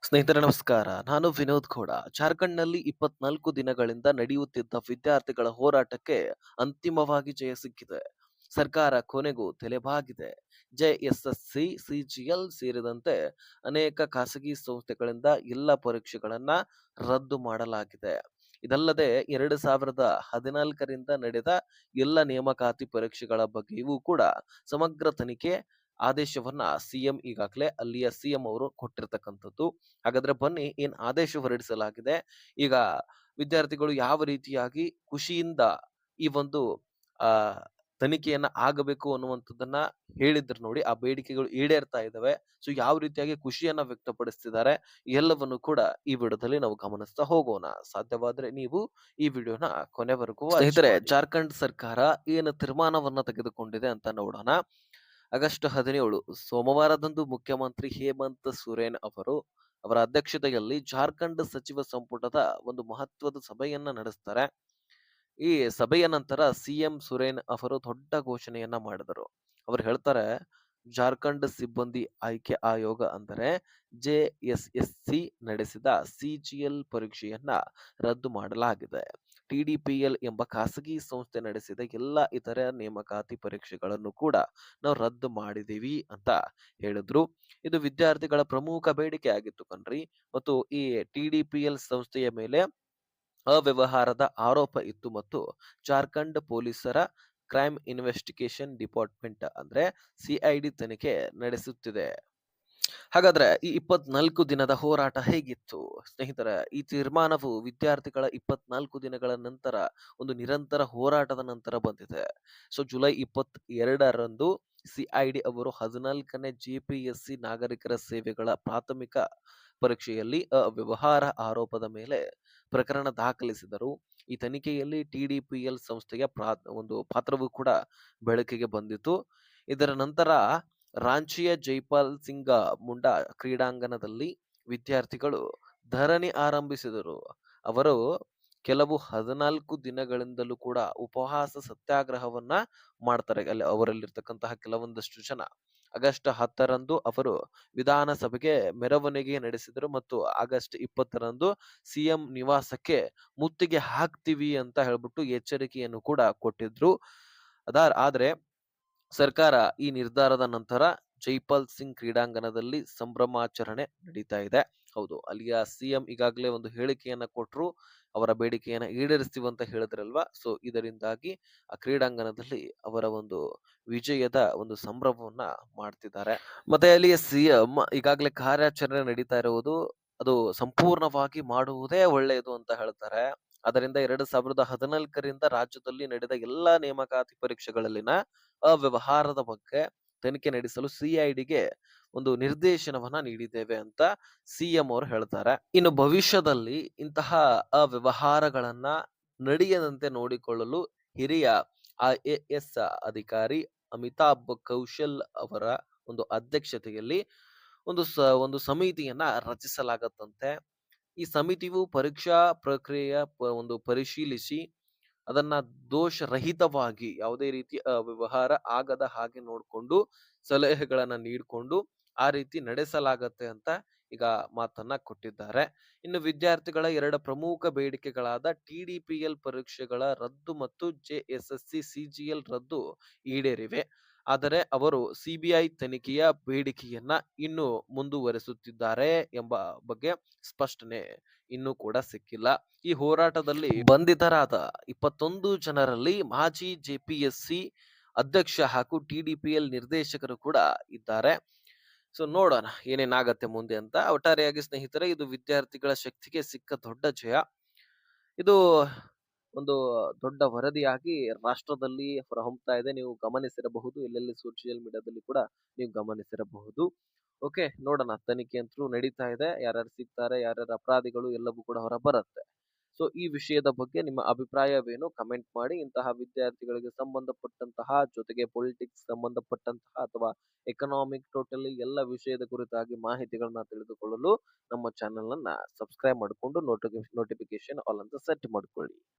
ಸ್ನೇಹಿತರೆ ನಮಸ್ಕಾರ. ನಾನು ವಿನೋದ್ ಖೋಡ. ಜಾರ್ಖಂಡ್‌ನಲ್ಲಿ 24 ದಿನಗಳಿಂದ ನಡೆಯುತ್ತಿದ್ದ ವಿದ್ಯಾರ್ಥಿಗಳ ಹೋರಾಟಕ್ಕೆ ಅಂತಿಮವಾಗಿ ಜಯ ಸಿಕ್ಕಿದೆ. ಸರ್ಕಾರ ಕೊನೆಗೂ ತಲೆಬಾಗಿದೆ. ಜೆಎಸ್ಎಸ್‌ಸಿ, ಸಿಜಿಎಲ್ ಸೇರಿದಂತೆ ಅನೇಕ ಖಾಸಗಿ ಸಂಸ್ಥೆಗಳಿಂದ ಎಲ್ಲ ಪರೀಕ್ಷೆಗಳನ್ನ ರದ್ದು ಮಾಡಲಾಗಿದೆ. ಇದಲ್ಲದೆ 2014ರಿಂದ ನಡೆದ ಎಲ್ಲ ನೇಮಕಾತಿ ಪರೀಕ್ಷೆಗಳ ಬಗ್ಗೆಯೂ ಕೂಡ ಸಮಗ್ರ ತನಿಖೆ ಆದೇಶವನ್ನ ಸಿಎಂ ಈಗಾಗಲೇ ಅಲ್ಲಿಯ ಸಿಎಂ ಅವರು ಕೊಟ್ಟಿರ್ತಕ್ಕಂಥದ್ದು. ಹಾಗಾದ್ರೆ ಬನ್ನಿ ಏನ್ ಆದೇಶ ಹೊರಡಿಸಲಾಗಿದೆ. ಈಗ ವಿದ್ಯಾರ್ಥಿಗಳು ಯಾವ ರೀತಿಯಾಗಿ ಖುಷಿಯಿಂದ ಈ ಒಂದು ಆ ತನಿಖೆಯನ್ನ ಆಗಬೇಕು ಅನ್ನುವಂಥದ್ದನ್ನ ಹೇಳಿದ್ರು ನೋಡಿ. ಆ ಬೇಡಿಕೆಗಳು ಈಡೇರ್ತಾ ಇದ್ದಾವೆ. ಸೊ ಯಾವ ರೀತಿಯಾಗಿ ಖುಷಿಯನ್ನ ವ್ಯಕ್ತಪಡಿಸ್ತಿದ್ದಾರೆ ಎಲ್ಲವನ್ನು ಕೂಡ ಈ ವಿಡಿಯೋದಲ್ಲಿ ನಾವು ಗಮನಿಸ್ತಾ ಹೋಗೋಣ. ಸಾಧ್ಯವಾದ್ರೆ ನೀವು ಈ ವಿಡಿಯೋನ ಕೊನೆವರೆಗೂ ಸ್ನೇಹಿತರೆ ಜಾರ್ಖಂಡ್ ಸರ್ಕಾರ ಏನು ತೀರ್ಮಾನವನ್ನ ತೆಗೆದುಕೊಂಡಿದೆ ಅಂತ ನೋಡೋಣ. ಆಗಸ್ಟ್ 17 ಸೋಮವಾರದಂದು ಮುಖ್ಯಮಂತ್ರಿ ಹೇಮಂತ್ ಸೊರೇನ್ ಅವರ ಅಧ್ಯಕ್ಷತೆಯಲ್ಲಿ ಜಾರ್ಖಂಡ್ ಸಚಿವ ಸಂಪುಟದ ಒಂದು ಮಹತ್ವದ ಸಭೆಯನ್ನ ನಡೆಸ್ತಾರೆ. ಈ ಸಭೆಯ ನಂತರ ಸಿಎಂ ಸೊರೇನ್ ಅವರು ದೊಡ್ಡ ಘೋಷಣೆಯನ್ನ ಮಾಡಿದರು. ಅವರು ಹೇಳ್ತಾರೆ, ಜಾರ್ಖಂಡ್ ಸಿಬ್ಬಂದಿ ಆಯ್ಕೆ ಆಯೋಗ ಅಂದರೆ ಜೆಎಸ್ಎಸ್ಸಿ ನಡೆಸಿದ ಸಿಜಿಎಲ್ ಪರೀಕ್ಷೆಯನ್ನ ರದ್ದು ಮಾಡಲಾಗಿದೆ. ಟಿಡಿಪಿಎಲ್ ಎಂಬ ಖಾಸಗಿ ಸಂಸ್ಥೆ ನಡೆಸಿದ ಎಲ್ಲ ಇತರ ನೇಮಕಾತಿ ಪರೀಕ್ಷೆಗಳನ್ನು ಕೂಡ ನಾವು ರದ್ದು ಮಾಡಿದೀವಿ ಅಂತ ಹೇಳಿದ್ರು. ಇದು ವಿದ್ಯಾರ್ಥಿಗಳ ಪ್ರಮುಖ ಬೇಡಿಕೆ ಆಗಿತ್ತು ಕಣ್ರಿ. ಮತ್ತು ಈ ಟಿಡಿಪಿಎಲ್ ಸಂಸ್ಥೆಯ ಮೇಲೆ ಅವ್ಯವಹಾರದ ಆರೋಪ ಇತ್ತು ಮತ್ತು ಜಾರ್ಖಂಡ್ ಪೊಲೀಸರ ಕ್ರೈಮ್ ಇನ್ವೆಸ್ಟಿಗೇಷನ್ ಡಿಪಾರ್ಟ್ಮೆಂಟ್ ಅಂದ್ರೆ ಸಿಐಡಿ ತನಿಖೆ ನಡೆಸುತ್ತಿದೆ. ಹಾಗಾದ್ರೆ ಈ 24 ದಿನದ ಹೋರಾಟ ಹೇಗಿತ್ತು ಸ್ನೇಹಿತರ? ಈ ತೀರ್ಮಾನವು ವಿದ್ಯಾರ್ಥಿಗಳ 24 ದಿನಗಳ ನಂತರ ಒಂದು ನಿರಂತರ ಹೋರಾಟದ ನಂತರ ಬಂದಿದೆ. ಸೊ ಜುಲೈ 22ರಂದು ಸಿಐಡಿ ಅವರು 14ನೇ ಜಿಪಿಎಸ್ಸಿ ನಾಗರಿಕರ ಸೇವೆಗಳ ಪ್ರಾಥಮಿಕ ಪರೀಕ್ಷೆಯಲ್ಲಿ ಅವ್ಯವಹಾರ ಆರೋಪದ ಮೇಲೆ ಪ್ರಕರಣ ದಾಖಲಿಸಿದರು. ಈ ತನಿಖೆಯಲ್ಲಿ ಟಿಡಿಪಿಎಲ್ ಸಂಸ್ಥೆಯ ಒಂದು ಪಾತ್ರವೂ ಕೂಡ ಬೆಳಕಿಗೆ ಬಂದಿತು. ಇದರ ನಂತರ ರಾಂಚಿಯ ಜೈಪಾಲ್ ಸಿಂಗ್ ಮುಂಡಾ ಕ್ರೀಡಾಂಗಣದಲ್ಲಿ ವಿದ್ಯಾರ್ಥಿಗಳು ಧರಣಿ ಆರಂಭಿಸಿದರು. ಅವರು ಕೆಲವು 14 ದಿನಗಳಿಂದಲೂ ಕೂಡ ಉಪವಾಸ ಸತ್ಯಾಗ್ರಹವನ್ನ ಮಾಡ್ತಾರೆ. ಅವರಲ್ಲಿರ್ತಕ್ಕಂತಹ ಕೆಲವೊಂದಷ್ಟು ಜನ ಆಗಸ್ಟ್ 10ರಂದು ಅವರು ವಿಧಾನಸಭೆಗೆ ಮೆರವಣಿಗೆ ನಡೆಸಿದರು ಮತ್ತು ಆಗಸ್ಟ್ 20ರಂದು ಸಿಎಂ ನಿವಾಸಕ್ಕೆ ಮುತ್ತಿಗೆ ಹಾಕ್ತೀವಿ ಅಂತ ಹೇಳ್ಬಿಟ್ಟು ಎಚ್ಚರಿಕೆಯನ್ನು ಕೂಡ ಕೊಟ್ಟಿದ್ರು. ಆದ್ರೆ ಸರ್ಕಾರ ಈ ನಿರ್ಧಾರದ ನಂತರ ಜೈಪಾಲ್ ಸಿಂಗ್ ಕ್ರೀಡಾಂಗಣದಲ್ಲಿ ಸಂಭ್ರಮಾಚರಣೆ ನಡೀತಾ ಇದೆ. ಹೌದು, ಅಲ್ಲಿಯ ಸಿಎಂ ಈಗಾಗಲೇ ಒಂದು ಹೇಳಿಕೆಯನ್ನ ಕೊಟ್ರು. ಅವರ ಬೇಡಿಕೆಯನ್ನ ಈಡೇರಿಸ್ತೀವಿ ಅಂತ ಹೇಳಿದ್ರಲ್ವಾ. ಸೊ ಇದರಿಂದಾಗಿ ಆ ಕ್ರೀಡಾಂಗಣದಲ್ಲಿ ಅವರ ಒಂದು ವಿಜಯದ ಒಂದು ಸಂಭ್ರಮವನ್ನ ಮಾಡ್ತಿದ್ದಾರೆ. ಮತ್ತೆ ಅಲ್ಲಿಯ ಸಿಎಂ ಈಗಾಗಲೇ ಕಾರ್ಯಾಚರಣೆ ನಡೀತಾ ಇರುವುದು ಅದು ಸಂಪೂರ್ಣವಾಗಿ ಮಾಡುವುದೇ ಒಳ್ಳೆಯದು ಅಂತ ಹೇಳ್ತಾರೆ. ಅದರಿಂದ 2014ರಿಂದ ರಾಜ್ಯದಲ್ಲಿ ನಡೆದ ಎಲ್ಲಾ ನೇಮಕಾತಿ ಪರೀಕ್ಷೆಗಳಲ್ಲಿನ ಅವ್ಯವಹಾರದ ಬಗ್ಗೆ ತನಿಖೆ ನಡೆಸಲು ಸಿಐಡಿಗೆ ಒಂದು ನಿರ್ದೇಶನವನ್ನ ನೀಡಿದ್ದೇವೆ ಅಂತ ಸಿಎಂ ಅವರು ಹೇಳ್ತಾರೆ. ಇನ್ನು ಭವಿಷ್ಯದಲ್ಲಿ ಇಂತಹ ಅವ್ಯವಹಾರಗಳನ್ನ ನಡೆಯದಂತೆ ನೋಡಿಕೊಳ್ಳಲು ಹಿರಿಯ ಐಎಎಸ್ ಅಧಿಕಾರಿ ಅಮಿತಾಬ್ ಕೌಶಲ್ ಅವರ ಒಂದು ಅಧ್ಯಕ್ಷತೆಯಲ್ಲಿ ಒಂದು ಸಮಿತಿಯನ್ನ ರಚಿಸಲಾಗತ್ತಂತೆ. ಈ ಸಮಿತಿಯು ಪರೀಕ್ಷಾ ಪ್ರಕ್ರಿಯೆಯ ಒಂದು ಪರಿಶೀಲಿಸಿ ಅದನ್ನ ದೋಷರಹಿತವಾಗಿ ಯಾವುದೇ ರೀತಿ ವ್ಯವಹಾರ ಆಗದ ಹಾಗೆ ನೋಡ್ಕೊಂಡು ಸಲಹೆಗಳನ್ನ ನೀಡ್ಕೊಂಡು ಆ ರೀತಿ ನಡೆಸಲಾಗತ್ತೆ ಅಂತ ಈಗ ಮಾತನ್ನ ಕೊಟ್ಟಿದ್ದಾರೆ. ಇನ್ನು ವಿದ್ಯಾರ್ಥಿಗಳ 2 ಪ್ರಮುಖ ಬೇಡಿಕೆಗಳಾದ ಟಿಡಿಪಿಎಲ್ ಪರೀಕ್ಷೆಗಳ ರದ್ದು ಮತ್ತು ಜೆಎಸ್ಎಸ್ಸಿ ಸಿಜಿಎಲ್ ರದ್ದು ಈಡೇರಿವೆ. ಆದರೆ ಅವರು ಸಿಬಿಐ ತನಿಖೆಯ ಬೇಡಿಕೆಯನ್ನ ಇನ್ನೂ ಮುಂದುವರೆಸುತ್ತಿದ್ದಾರೆ ಎಂಬ ಬಗ್ಗೆ ಸ್ಪಷ್ಟನೆ ಇನ್ನೂ ಕೂಡ ಸಿಕ್ಕಿಲ್ಲ. ಈ ಹೋರಾಟದಲ್ಲಿ ಬಂಧಿತರಾದ 21 ಜನರಲ್ಲಿ ಮಾಜಿ ಜೆಪಿಎಸ್ಸಿ ಅಧ್ಯಕ್ಷ ಹಾಗೂ ಟಿಡಿಪಿಎಲ್ ನಿರ್ದೇಶಕರು ಕೂಡ ಇದ್ದಾರೆ. ಸೊ ನೋಡೋಣ ಏನೇನಾಗತ್ತೆ ಮುಂದೆ ಅಂತ. ಒಟ್ಟಾರೆಯಾಗಿ ಸ್ನೇಹಿತರೆ, ಇದು ವಿದ್ಯಾರ್ಥಿಗಳ ಶಕ್ತಿಗೆ ಸಿಕ್ಕ ದೊಡ್ಡ ಜಯ. ಇದು ಒಂದು ದೊಡ್ಡ ವರದಿಯಾಗಿ ರಾಷ್ಟ್ರದಲ್ಲಿ ಹೊರಹೊಮ್ಮತಾ ಇದೆ. ನೀವು ಗಮನಿಸಿರಬಹುದು, ಎಲ್ಲೆಲ್ಲಿ ಸೋಷಿಯಲ್ ಮೀಡಿಯಾದಲ್ಲಿ ಕೂಡ ನೀವು ಗಮನಿಸಿರಬಹುದು. ಓಕೆ, ನೋಡೋಣ. ತನಿಖೆ ಅಂತೂ ನಡೀತಾ ಇದೆ. ಯಾರ್ಯಾರು ಸಿಗ್ತಾರೆ, ಯಾರ್ಯಾರು ಅಪರಾಧಿಗಳು ಎಲ್ಲವೂ ಕೂಡ ಹೊರ ಬರುತ್ತೆ. ಸೊ ಈ ವಿಷಯದ ಬಗ್ಗೆ ನಿಮ್ಮ ಅಭಿಪ್ರಾಯವೇನು ಕಮೆಂಟ್ ಮಾಡಿ. ಇಂತಹ ವಿದ್ಯಾರ್ಥಿಗಳಿಗೆ ಸಂಬಂಧಪಟ್ಟಂತಹ, ಜೊತೆಗೆ ಪೊಲಿಟಿಕ್ಸ್ ಸಂಬಂಧಪಟ್ಟಂತಹ ಅಥವಾ ಎಕನಾಮಿಕ್ ಟೋಟಲಿ ಎಲ್ಲ ವಿಷಯದ ಕುರಿತಾಗಿ ಮಾಹಿತಿಗಳನ್ನ ತಿಳಿದುಕೊಳ್ಳಲು ನಮ್ಮ ಚಾನೆಲ್ ಅನ್ನ ಸಬ್ಸ್ಕ್ರೈಬ್ ಮಾಡಿಕೊಂಡು ನೋಟಿಫಿಕೇಶನ್ ಆಲ್ ಅಂತ ಸೆಟ್ ಮಾಡ್ಕೊಳ್ಳಿ.